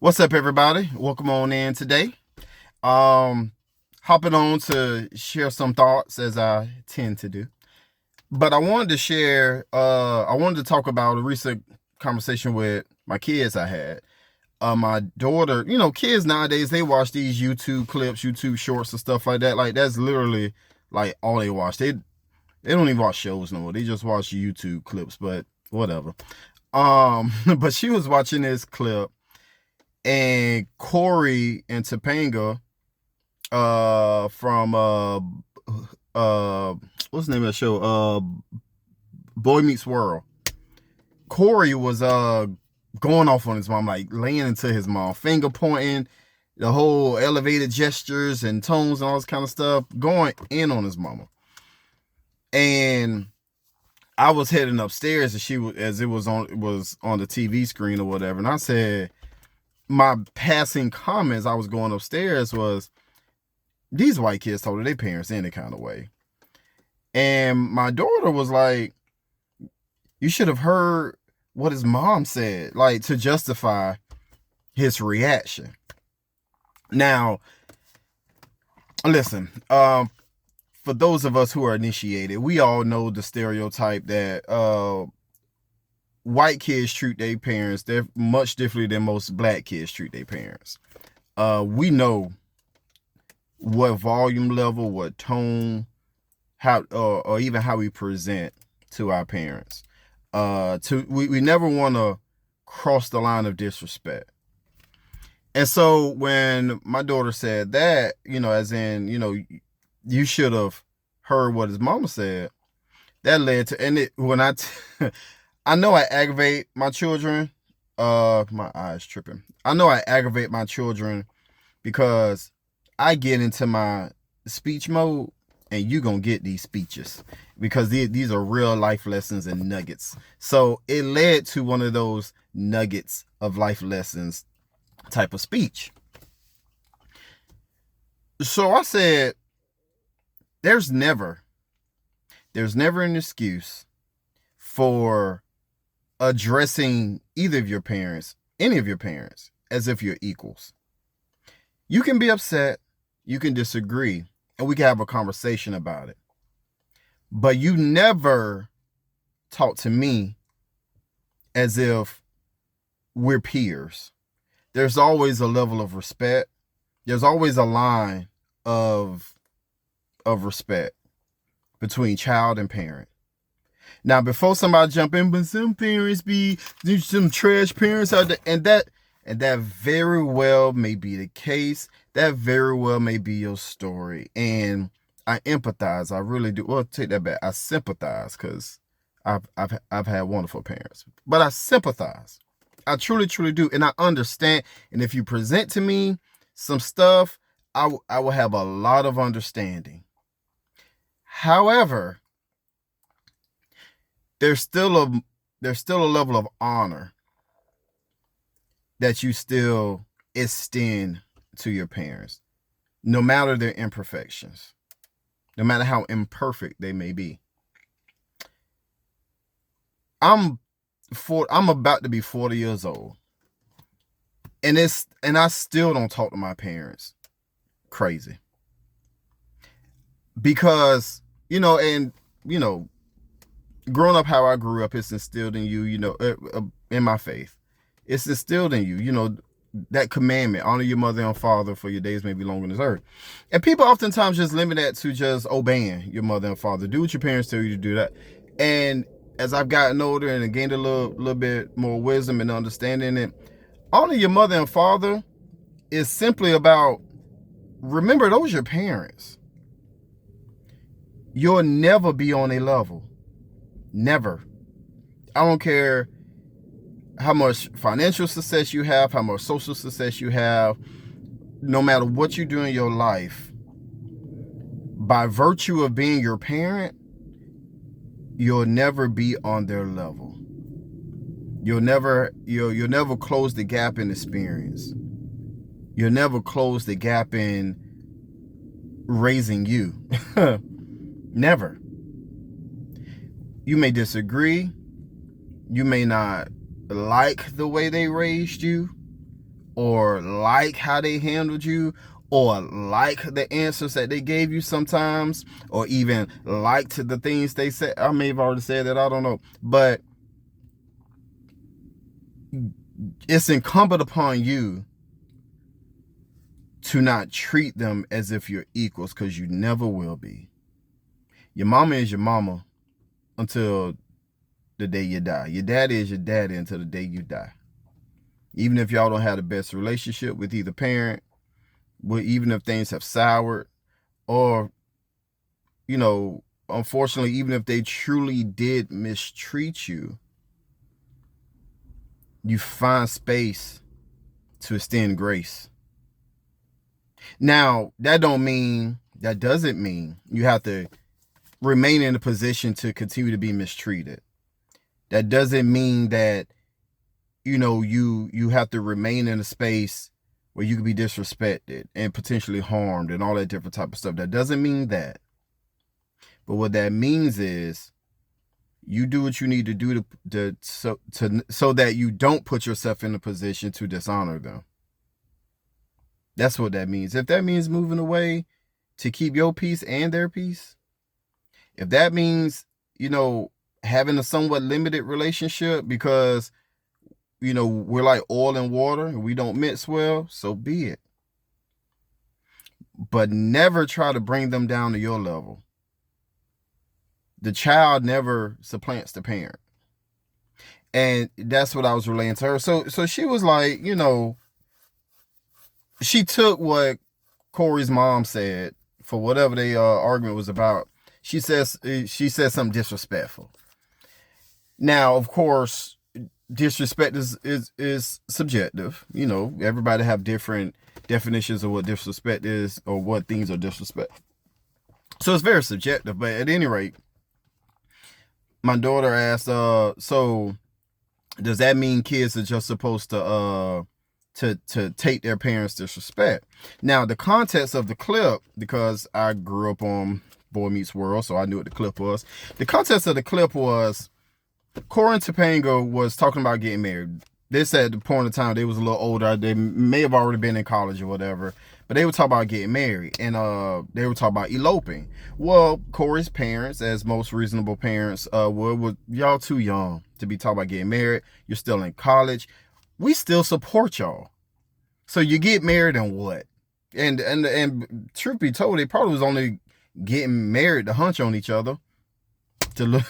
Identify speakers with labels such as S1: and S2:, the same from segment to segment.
S1: What's up, everybody? Welcome on in today. Um, Hopping on to share some thoughts as I tend to do. But I wanted to talk about a recent conversation with my kids I had. My daughter, kids nowadays, they watch these YouTube clips, YouTube shorts and stuff like that. Like that's literally like all they watch. They don't even watch shows no more. They just watch YouTube clips, but whatever. But she was watching this clip and Corey and Topanga from what's the name of the show? Boy Meets World. Corey was going off on his mom, like laying into his mom, finger pointing, the whole elevated gestures and tones and all this kind of stuff, going in on his mama. And I was heading upstairs, and she was, as it was on the TV screen or whatever, and I said, my passing comments, I was going upstairs, was these white kids told their parents any kind of way. And my daughter was like, you should have heard what his mom said, like to justify his reaction. Now, listen, for those of us who are initiated, we all know the stereotype that white kids treat their parents, they're much differently than most black kids treat their parents. We know what volume level, what tone, how or even how we present to our parents. We never want to cross the line of disrespect. And so when my daughter said that, as in, you should have heard what his mama said, that led to, and it, when I know I aggravate my children. My eyes tripping. I know I aggravate my children because I get into my speech mode, and you gonna get these speeches because these are real life lessons and nuggets. So it led to one of those nuggets of life lessons type of speech. So I said, there's never an excuse for addressing either of your parents, any of your parents, as if you're equals. You can be upset, you can disagree, and we can have a conversation about it. But you never talk to me as if we're peers. There's always a level of respect. There's always a line of respect between child and parent. Now, before somebody jump in, but some parents be some trash parents out there, and that very well may be the case. That very well may be your story, and I empathize. I really do. Well, take that back. I sympathize because I've had wonderful parents, but I sympathize. I truly, truly do, and I understand. And if you present to me some stuff, I will have a lot of understanding. However, there's still a level of honor that you still extend to your parents, no matter their imperfections, no matter how imperfect they may be. I'm about to be 40 years old, and I still don't talk to my parents. Crazy. Because, growing up how I grew up, it's instilled in you, in my faith. It's instilled in you, that commandment, honor your mother and father for your days may be long on this earth. And people oftentimes just limit that to just obeying your mother and father. Do what your parents tell you to do that. And as I've gotten older and gained a little bit more wisdom and understanding it, honor your mother and father is simply about, remember, those are your parents. You'll never be on a level. Never. I don't care how much financial success you have, how much social success you have, no matter what you do in your life, by virtue of being your parent, you'll never be on their level. You'll never close the gap in experience. You'll never close the gap in raising you. Never. You may disagree. You may not like the way they raised you, or like how they handled you, or like the answers that they gave you sometimes, or even liked the things they said. I may have already said that, I don't know. But it's incumbent upon you to not treat them as if you're equals, because you never will be. Your mama is your mama until the day you die. Your daddy is your daddy until the day you die. Even if y'all don't have the best relationship with either parent, even if things have soured, or, you know, unfortunately, even if they truly did mistreat you, you find space to extend grace. Now, that doesn't mean you have to remain in a position to continue to be mistreated. That doesn't mean that, you know, you have to remain in a space where you could be disrespected and potentially harmed and all that different type of stuff. That doesn't mean that. But what that means is you do what you need to do so that you don't put yourself in a position to dishonor them. That's what that means. If that means moving away to keep your peace and their peace, if that means, you know, having a somewhat limited relationship because, you know, we're like oil and water and we don't mix well, so be it. But never try to bring them down to your level. The child never supplants the parent. And that's what I was relaying to her. So she was like, you know, she took what Corey's mom said for whatever the argument was about. She said something disrespectful. Now, of course, disrespect is subjective. You know, everybody have different definitions of what disrespect is or what things are disrespect. So it's very subjective. But at any rate, my daughter asked, so does that mean kids are just supposed to take their parents' disrespect? Now, the context of the clip, because I grew up on Boy Meets World, so I knew what the clip was. The context of the clip was Corey and Topanga was talking about getting married. This at the point of time they was a little older. They may have already been in college or whatever, but they were talking about getting married, and they were talking about eloping. Well, Corey's parents, as most reasonable parents would, y'all too young to be talking about getting married. You're still in college. We still support y'all. So you get married and what? And truth be told, they probably was only getting married to hunch on each other, to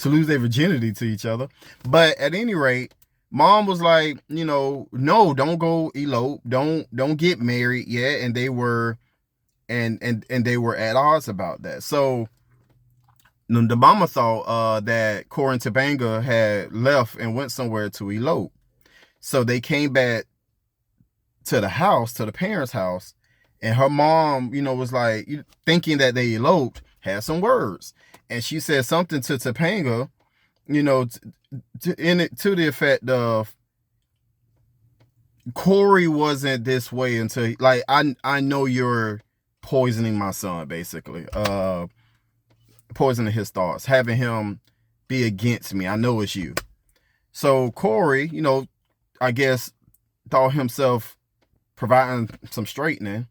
S1: lose their virginity to each other. But at any rate, mom was like, you know, no, don't go elope, don't get married yet. And they were and they were at odds about that. So the mama thought that Corey and Topanga had left and went somewhere to elope. So they came back to the house, to the parents' house, and her mom, you know, was like, thinking that they eloped, had some words. And she said something to Topanga, you know, to the effect of, Corey wasn't this way until, like, I know you're poisoning my son, basically. Poisoning his thoughts, having him be against me. I know it's you. So Corey, you know, I guess thought himself providing some straightening.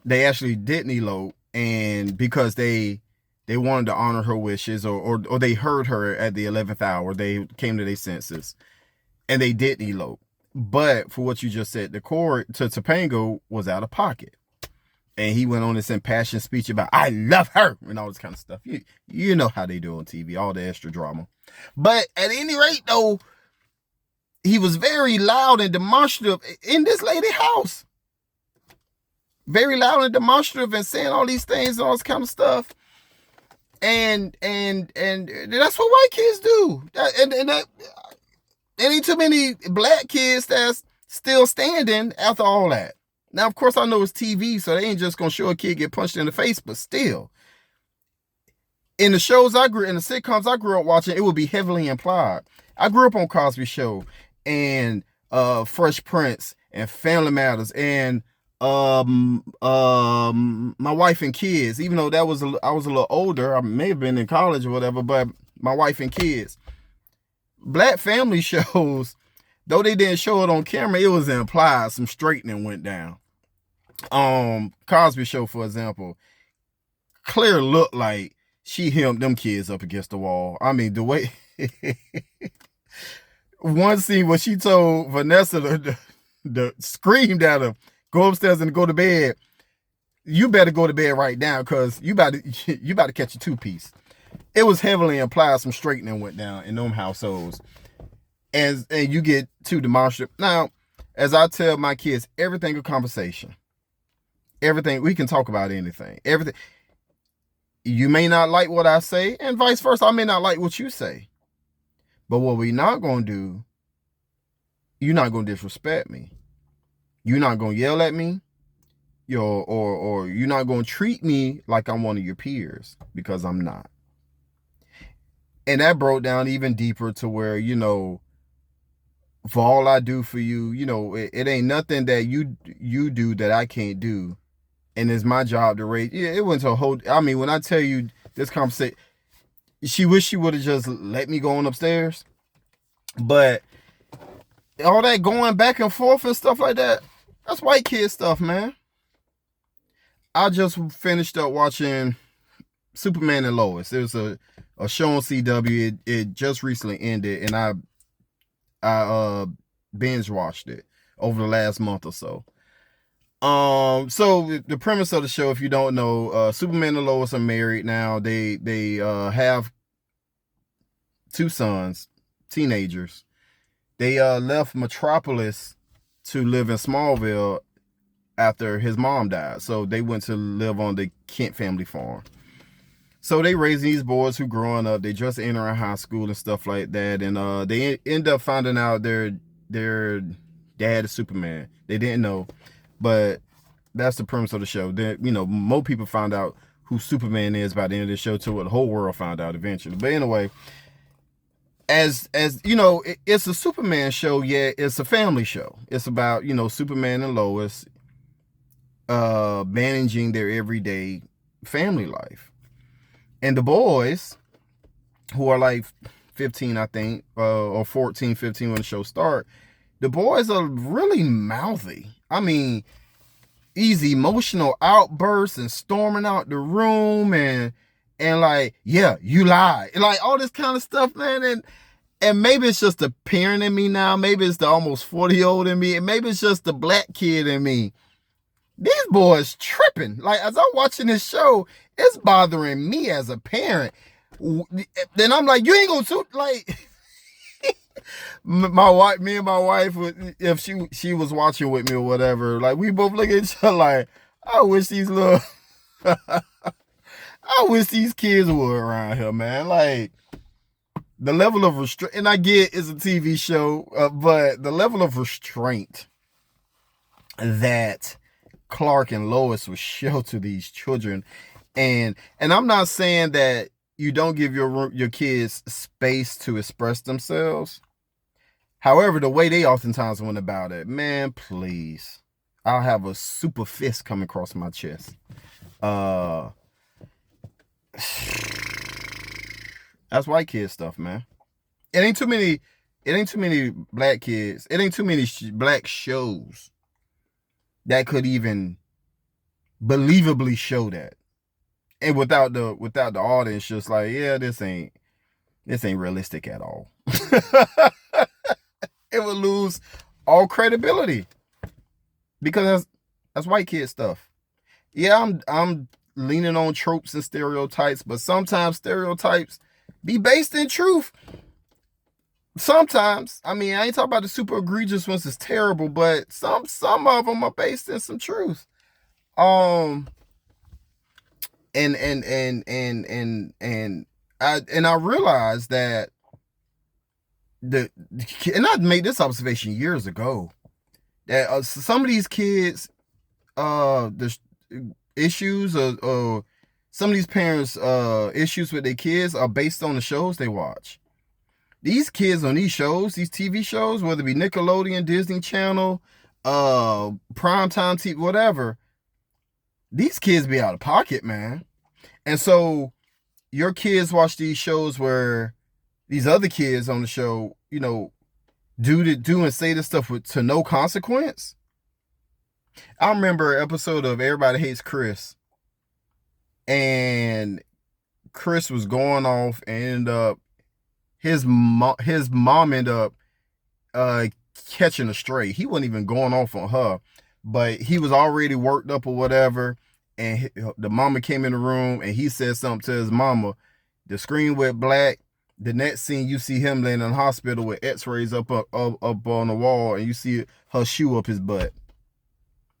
S1: They actually didn't elope, and because they wanted to honor her wishes, or they heard her at the 11th hour, they came to their senses, and they didn't elope. But for what you just said, the Corey to Topanga was out of pocket, and he went on this impassioned speech about I love her and all this kind of stuff. You know how they do on TV, all the extra drama. But at any rate, though, he was very loud and demonstrative in this lady's house. Very loud and demonstrative and saying all these things and all this kind of stuff. And that's what white kids do. And ain't too many black kids that's still standing after all that. Now, of course, I know it's TV, so they ain't just gonna show a kid get punched in the face, but still. In the shows in the sitcoms I grew up watching, it would be heavily implied. I grew up on Cosby Show and Fresh Prince and Family Matters and My Wife and Kids. Even though I was a little older, I may have been in college or whatever, but My Wife and Kids. Black family shows, though they didn't show it on camera, it was implied some straightening went down. Cosby Show, for example, Claire looked like she hemmed them kids up against the wall. I mean, the way one scene where she told Vanessa the screamed at her, go upstairs and go to bed. You better go to bed right now because you about to catch a 2-piece. It was heavily implied some straightening went down in them households. And you get too demonstrative. Now, as I tell my kids, everything a conversation. Everything, we can talk about anything. Everything. You may not like what I say, and vice versa. I may not like what you say. But what we're not going to do, you're not going to disrespect me. You're not going to yell at me. Or you're not going to treat me like I'm one of your peers, because I'm not. And that broke down even deeper to where, you know, for all I do for you, you know, it ain't nothing that you do that I can't do. And it's my job to raise. Yeah, it went to a whole, I mean, when I tell you this conversation, she wished she would have just let me go on upstairs. But all that going back and forth and stuff like that, that's white kid stuff, man. I just finished up watching Superman and Lois. It was a show on CW. It just recently ended, and I binge watched it over the last month or so. So the premise of the show, if you don't know, Superman and Lois are married now. They have 2 sons, teenagers. They left Metropolis to live in Smallville after his mom died. So they went to live on the Kent family farm. So they raising these boys who growing up, they just entering high school and stuff like that. And they end up finding out their dad is Superman. They didn't know. But that's the premise of the show. You know, more people found out who Superman is by the end of the show too. The whole world found out eventually. But anyway, as you know, it's a Superman show, yet it's a family show. It's about, you know, Superman and Lois managing their everyday family life. And the boys, who are like 15, I think, or 14, 15 when the show starts, the boys are really mouthy. I mean, these emotional outbursts and storming out the room and like, yeah, you lied. Like all this kind of stuff, man. And maybe it's just the parent in me now. Maybe it's the almost 40-year-old in me. And maybe it's just the black kid in me. These boys tripping. Like, as I'm watching this show, it's bothering me as a parent. Then I'm like, you ain't gonna like... me and my wife, if she was watching with me or whatever, like we both look at each other like, I wish these kids were around here, man. Like the level of restraint, and I get it's a TV show, but the level of restraint that Clark and Lois would show to these children, and I'm not saying that you don't give your kids space to express themselves. However, the way they oftentimes went about it, man, please. I'll have a super fist coming across my chest. That's white kid stuff, man. It ain't too many black kids. It ain't too many black shows that could even believably show that. And without the audience just like, yeah, this ain't realistic at all. It would lose all credibility because that's white kid stuff. Yeah, I'm leaning on tropes and stereotypes, but sometimes stereotypes be based in truth. Sometimes, I mean, I ain't talking about the super egregious ones. It's terrible, but some of them are based in some truth. And I realized that and I made this observation years ago that some of these kids, the issues or some of these parents' issues with their kids are based on the shows they watch. These kids on these shows, these TV shows, whether it be Nickelodeon, Disney Channel, primetime TV, whatever, these kids be out of pocket, man. And so your kids watch these shows where these other kids on the show, you know, do and say this stuff to no consequence. I remember an episode of Everybody Hates Chris, and Chris was going off and ended up his mom ended up catching a stray. He wasn't even going off on her, but he was already worked up or whatever. And the mama came in the room and he said something to his mama. The screen went black. The next scene, you see him laying in the hospital with x-rays up on the wall, and you see her shoe up his butt.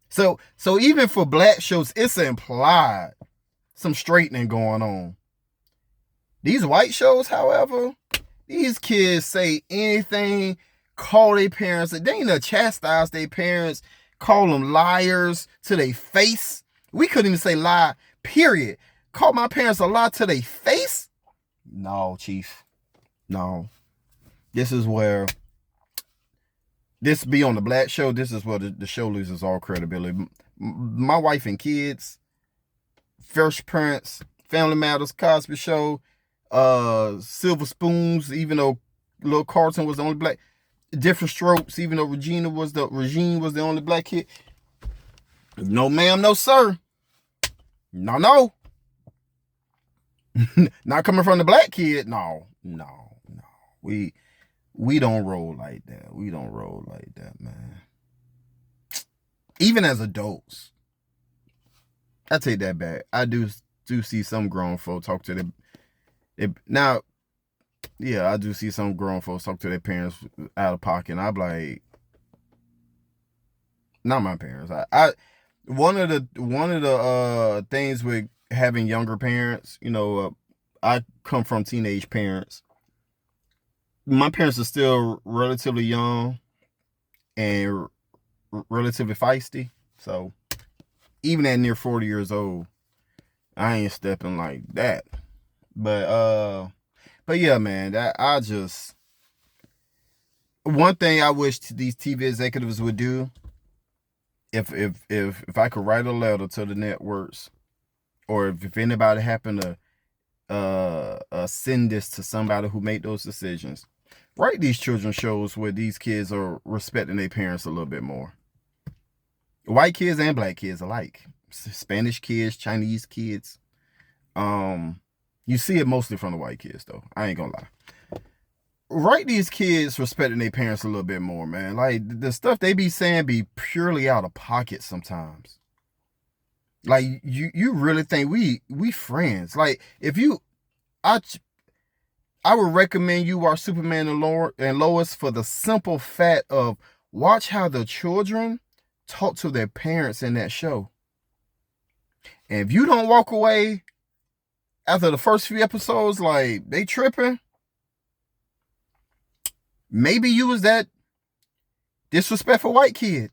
S1: So even for black shows, it's implied some straightening going on. These white shows, however, these kids say anything, call their parents. They ain't gonna chastise their parents, call them liars to their face. We couldn't even say lie, period. Call my parents a lie to their face? No, Chief. No. This is where, this be on the black show, this is where the show loses all credibility. My Wife and Kids, Fresh Prince, Family Matters, Cosby Show, Silver Spoons, even though Lil Carlton was the only black, Different Strokes, even though Regine was the only black kid. No ma'am, no sir. No. Not coming from the black kid. No. We don't roll like that. We don't roll like that, man. Even as adults, I take that back. I do see some grown folks talk to now. Yeah, I do see some grown folks talk to their parents out of pocket. And I'm like, not my parents. One of the things with having younger parents, I come from teenage parents. My parents are still relatively young and relatively feisty. So even at near 40 years old, I ain't stepping like that. But yeah, man, one thing I wish these TV executives would do, if I could write a letter to the networks, or if anybody happened to send this to somebody who made those decisions, write these children's shows where these kids are respecting their parents a little bit more. White kids and black kids alike. Spanish kids, Chinese kids. You see it mostly from the white kids, though. I ain't gonna lie. Write these kids respecting their parents a little bit more, man. Like, the stuff they be saying be purely out of pocket sometimes. Like, you really think we friends? Like, if you, I would recommend you watch Superman and Lois for the simple fact of watch how the children talk to their parents in that show. And if you don't walk away after the first few episodes like they tripping, maybe you was that disrespectful white kid.